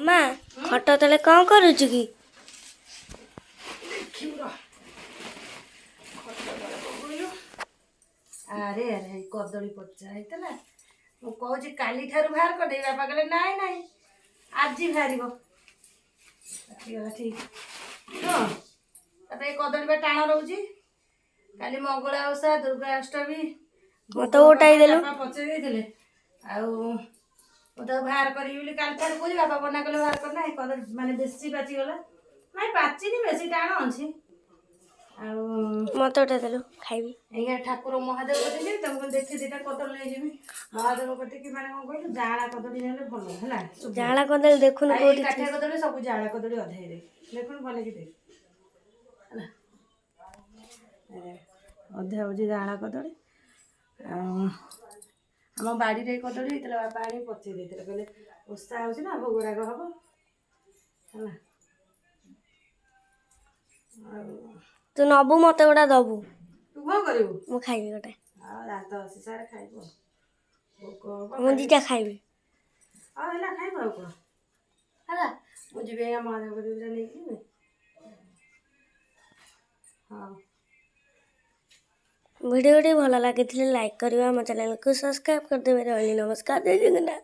मामा खट तले कौन करुचु कि अरे अरे कदली पचा होता मुझे काली ठार बाहर कर बापा कहले नाई नाई आज बाहर ठीक हाँ कदली टाण रोचे काली मंगला ओषा दुर्गा अष्टमी मत उठाई देलु पचाई देते बाहर करी काली ठार कह बापा मना कले बाहर करना कदली माने बेसी पाचिगला ना पाचिनी बेसी टाण अच्छी मत उठाई देलु खाइबी एंगे ठाकुर महादेव कति जी तुमको देखि दीटा कदली ले जीवी महादेव कति कि माने कोन कहलु जाळा कदली नेले भलो हला जाळा कदली देखुन कोठी काठिया कदली सब जाळा कदली अधे दे देखुन भले कि देख हला अधे होजी जाळा कदली हम बाड़ी रे कदली हेतला बापा आनी पचे देतले कहले ओस्ता होची ना भोगराग हबो हला तू नबु मत गोटा दबु तू कौन करिवु मु खाइबी गोटे दांत अछि सारे खाइबो मु दीटा खाइबी हला खाइबो को हला मु जिबे महादेव को दिटा नै कि हां वीडियो भल लगी लाइक करवा, मो चैनल को सब्सक्राइब कर देवे। नमस्कार, जय जगन्नाथ।